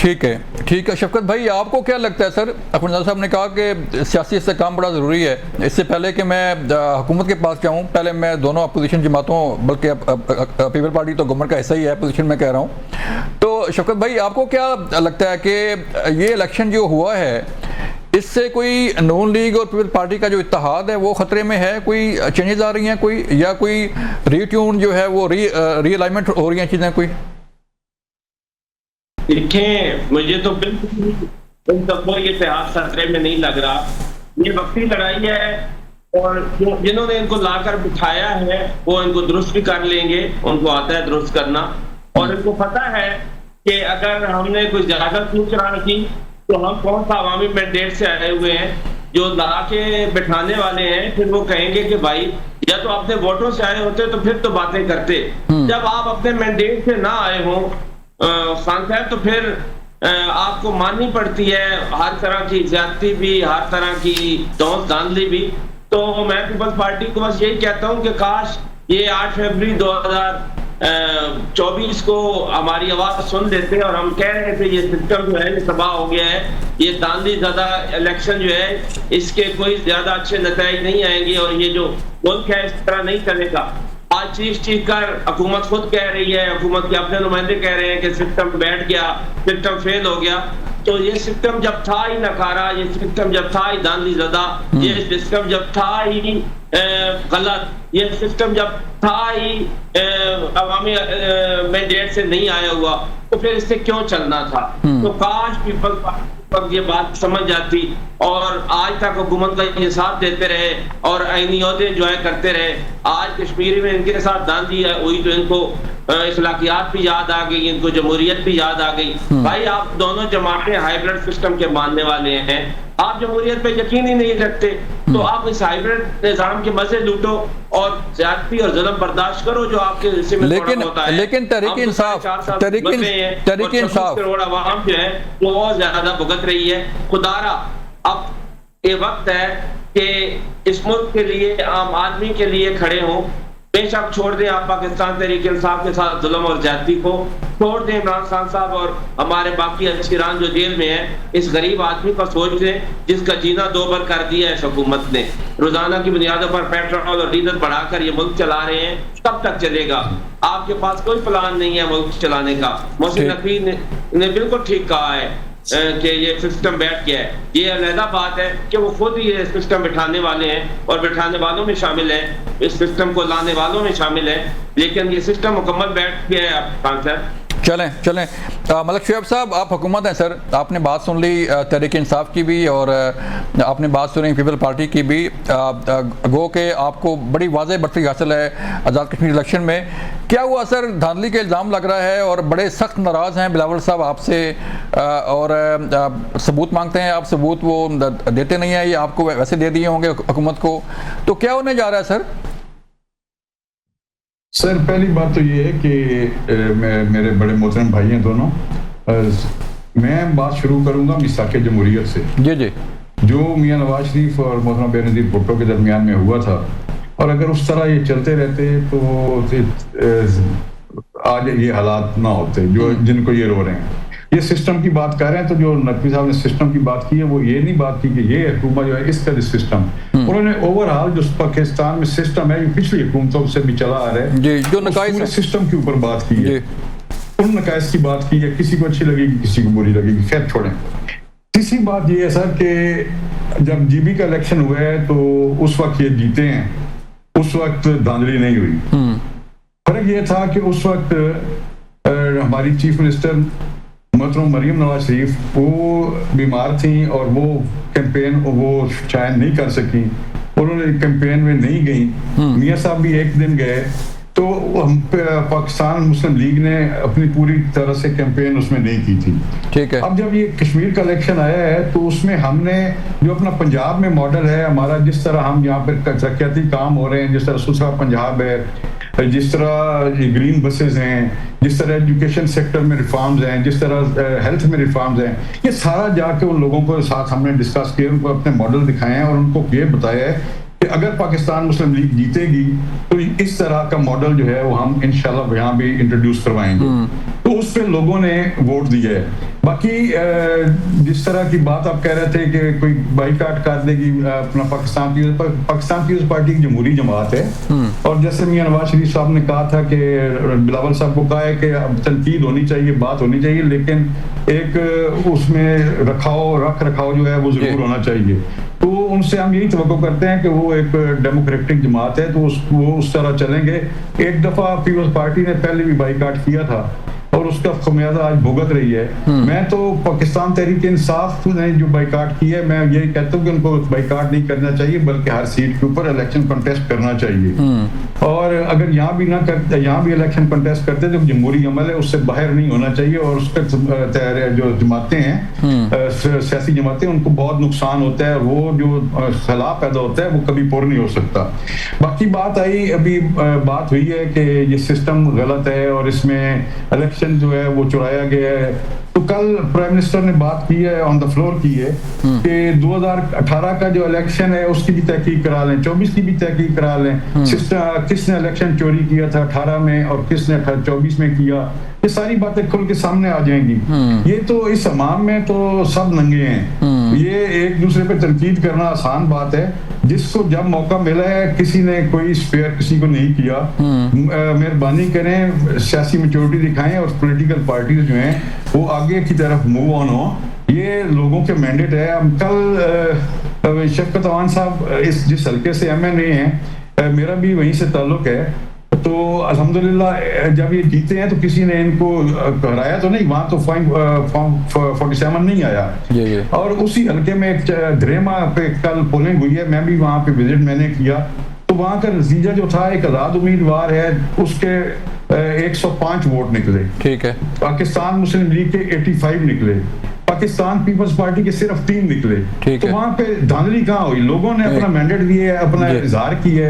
ठीक है शफकत भाई, आपको क्या लगता है सर? अखुंजा साहब ने कहा कि सियासी इस्तेहकाम बड़ा ज़रूरी है। इससे पहले कि मैं हुकूमत के पास जाऊँ, पहले मैं दोनों अपोजिशन जमातों, बल्कि पीपल पार्टी तो गवर्नमेंट का ऐसा ही है, अपोजिशन में कह रहा हूँ। तो शफकत भाई, आपको क्या लगता है कि ये इलेक्शन जो हुआ है, इससे कोई नून लीग और पीपल पार्टी का जो इत्तेहाद है वो खतरे में है? कोई चेंजेस आ रही हैं कोई, या कोई रीट्यून जो है वो रीअलाइनमेंट हो रही हैं चीज़ें कोई? देखें, मुझे तो बिल्कुल इन सबको ये इतिहास खतरे में नहीं लग रहा। ये वक्ती लड़ाई है, और जिन्होंने इनको लाकर बिठाया है वो इनको दुरुस्त भी कर लेंगे, उनको आता है दुरुस्त करना। और इनको पता है कि अगर हमने कोई ज्यादा सूचना की तो हम कौन सा अवामी मैंडेट से आए हुए हैं, जो ला के बिठाने वाले हैं। फिर वो कहेंगे कि भाई या तो अपने वोटों से आए होते तो फिर तो बातें करते, जब आप अपने मैंडेट से ना आए हो खान साहब, तो फिर आपको माननी पड़ती है हर तरह की ज्यादती भी, हर तरह की दौंस धांधली भी। तो मैं पीपल्स पार्टी को बस यही कहता हूं कि काश ये 8 फरवरी 2024 को हमारी आवाज सुन लेते। और हम कह रहे थे ये सिस्टम जो है ये तबाह हो गया है, ये दांधी ज़्यादा इलेक्शन जो है इसके कोई ज्यादा अच्छे नतीजे नहीं आएंगे, और ये जो मुल्क है इस तरह नहीं चलेगा। आज चीख कर हुकूमत खुद कह रही है, हुकूमत के अपने नुमाइंदे कह रहे हैं कि सिस्टम बैठ गया, सिस्टम फेल हो गया। तो ये सिस्टम जब था ही नकारा, ये सिस्टम जब था ही दांधी ज़्यादा, ये सिस्टम जब था ही गलत, ये सिस्टम जब था ही अवामी मैंडेट से नहीं आया हुआ, तो फिर इससे क्यों चलना था? तो काश पीपल पार्टी पर ये बात समझ जाती और आज तक हुकूमत का ये साथ देते रहे और आईनी ओहदे एंजॉय करते रहे। आज कश्मीर में इनके साथ दांधी हुई तो इनको इखलाकियात भी याद आ गई, इनको जमहूरियत भी याद आ गई। भाई आप दोनों जमातें हाइब्रिड सिस्टम के मानने वाले हैं, आप जमहूरियत पे यकीन ही नहीं रखते, तो आप इस हाइब्रिड निजाम के मजे लूटो और ज्यादती और जुल्म बर्दाश्त करो जो आपके हिस्से में होता है। लेकिन तहरीक इंसाफ करोड़ आवाम जो है वो बहुत ज्यादा भुगत रही है। खुदारा अब ये वक्त है कि इस मुल्क के लिए, आम आदमी के लिए खड़े हों। बेशक छोड़ दें आप पाकिस्तान तहरीक इंसाफ के साथ जुल्म और ज्यादती को, छोड़ दें इमरान खान साहब और हमारे बाकी अशकीरान जो जेल में है। इस गरीब आदमी पर सोच लें जिसका जीना दो बार कर दिया है इस हुकूमत ने। रोजाना की बुनियादों पर पेट्रोल और डीजल बढ़ाकर ये मुल्क चला रहे हैं, कब तक चलेगा? आपके पास कोई प्लान नहीं है मुल्क चलाने का। मोहसिन नकवी ने बिल्कुल ठीक कहा है कि ये सिस्टम बैठ गया है। ये अलग बात है कि वो खुद ही ये सिस्टम बिठाने वाले हैं और बिठाने वालों में शामिल है, इस सिस्टम को लाने वालों में शामिल है, लेकिन ये सिस्टम मुकम्मल बैठ गया है। खान साहब चलें मलक शुएब साहब, आप हुकूमत हैं सर, आपने बात सुन ली तहरीक इंसाफ की भी और आपने बात सुनी पीपल पार्टी की भी। गो के आपको बड़ी वाज़ेह बढ़ती हासिल है आज़ाद कश्मीर इलेक्शन में। क्या हुआ सर? धांधली के इल्ज़ाम लग रहा है और बड़े सख्त नाराज़ हैं बिलावल साहब आपसे, और सबूत मांगते हैं। आप सबूत वो देते नहीं हैं, ये आपको वैसे दे दिए होंगे हुकूमत को, तो क्या होने जा रहा है सर? सर पहली बात तो ये है कि मेरे बड़े मोहतरम भाई हैं दोनों, मैं बात शुरू करूंगा मिसाके जमहूरियत से। जी जो मियां नवाज शरीफ और मोहतरम बेनज़ीर भुट्टो के दरमियान में हुआ था, और अगर उस तरह ये चलते रहते तो आज ये हालात ना होते जो जिनको ये रो रहे हैं। ये सिस्टम की बात कर रहे हैं, तो जो नकवी साहब ने सिस्टम की बात की है वो ये नहीं बात की कि ये हुकूमत जो है इसका सिस्टम, उन्होंने ओवरऑल जो पाकिस्तान में सिस्टम है, पिछली हुकूमतों से भी चला आ रहा है, जो पूरे सिस्टम के ऊपर बात की है, उन नकाइस की बात की है। किसी को अच्छी लगेगी, किसी को बुरी लगेगी, खैर छोड़ें। तीसरी बात ये है सर कि जब जीबी का इलेक्शन हुआ है तो उस वक्त ये जीते हैं, उस वक्त धांधली नहीं हुई। फर्क ये था कि उस वक्त हमारी चीफ मिनिस्टर मोहतरम मरियम नवाज शरीफ वो बीमार थी और वो कैंपेन वो शायद नहीं कर सकी, उन्होंने कैंपेन में नहीं गई। मियां साहब भी एक दिन गए, तो हम पाकिस्तान मुस्लिम लीग ने अपनी पूरी तरह से कैंपेन उसमें नहीं की थी। ठीक है। अब जब ये कश्मीर का इलेक्शन आया है तो उसमें हमने जो अपना पंजाब में मॉडल है हमारा, जिस तरह हम यहाँ पर तरक्याती काम हो रहे हैं, जिस तरह सुसरा पंजाब है, जिस तरह ग्रीन बसेस हैं, जिस तरह एजुकेशन सेक्टर में रिफॉर्म्स हैं, जिस तरह हेल्थ में रिफॉर्म्स हैं, ये सारा जाके उन लोगों को साथ हमने डिस्कस किया, उनको अपने मॉडल दिखाए हैं और उनको ये बताया है कि अगर पाकिस्तान मुस्लिम लीग जीतेगी तो इस तरह का मॉडल जो है वो हम इंशाल्लाह यहाँ भी इंट्रोड्यूस करवाएंगे। तो उस पे लोगों ने वोट दिया है। बाकी जिस तरह की बात आप कह रहे थे कि कोई बाइकाट कर देगी अपना पाकिस्तान पीपल्स पार्टी की जमहूरी जमात है, और जैसे मियां नवाज शरीफ साहब ने कहा था कि बिलावल साहब को कहा है कि अब तनकीद होनी चाहिए, बात होनी चाहिए, लेकिन एक उसमें रख रखाव जो है वो जरूर होना चाहिए। तो उनसे हम यही तवक्को करते हैं कि वो एक डेमोक्रेटिक जमात है, तो वो उस तरह चलेंगे। एक दफा पीपल्स पार्टी ने पहले भी बाइकाट किया था और उसका खमियाजा आज भुगत रही है। मैं तो पाकिस्तान तहरीक इंसाफ ने जो बाइकाट की है, मैं यही कहता हूँ कि उनको बाइकाट नहीं करना चाहिए, बल्कि हर सीट के ऊपर इलेक्शन कंटेस्ट करना चाहिए। और अगर यहाँ भी इलेक्शन कंटेस्ट करते तो जमहूरी अमल है, उससे बाहर नहीं होना चाहिए। और उसके जो जमातें हैं, सियासी जमातें, उनको बहुत नुकसान होता है, वो जो सलाह पैदा होता है वो कभी पूरा नहीं हो सकता। बाकी बात बात हुई है कि ये सिस्टम गलत है और इसमें इलेक्शन जो है वो चुराया गया है। तो कल प्राइम मिनिस्टर ने बात की है, ऑन द फ्लोर की है, कि 2018 का जो इलेक्शन है उसकी भी तहकीक करा लें, 24 की भी तहकीक करा लें, किसने इलेक्शन चोरी किया था 18 में और किसने 24 में किया, ये सारी बातें खुल के सामने आ जाएंगी। ये तो इस अमाम में तो सब नंगे हैं। ये एक दूसरे पे तनकीद करना आसान बात है, जिसको जब मौका मिला है, किसी ने कोई स्पेयर किसी को नहीं किया। मेहरबानी करें, सियासी मैच्योरिटी दिखाएं और पॉलिटिकल पार्टीज जो हैं वो आगे की तरफ मूव ऑन हो। ये लोगों के मैंडेट है। हम कल शफकत अवान साहब जिस हल्के से MNA हैं, मेरा भी वहीं से ताल्लुक है, तो अल्हम्दुलिल्लाह जब ये जीते हैं तो किसी ने इनको हराया तो नहीं, वहां तो फॉर्म 47 नहीं आया। और उसी हल्के में एक धरेमा पे कल पोलिंग हुई है, मैं भी वहां पे विजिट मैंने किया, तो वहां का नतीजा जो था, एक आजाद उम्मीदवार है, उसके 105 वोट निकले। ठीक है। पाकिस्तान मुस्लिम लीग के 85 निकले, पाकिस्तान पीपल्स पार्टी के सिर्फ 3 निकले। तो वहां पे धांधली कहाँ हुई? लोगों ने अपना मैंडेट दिए, अपना इजहार किया है।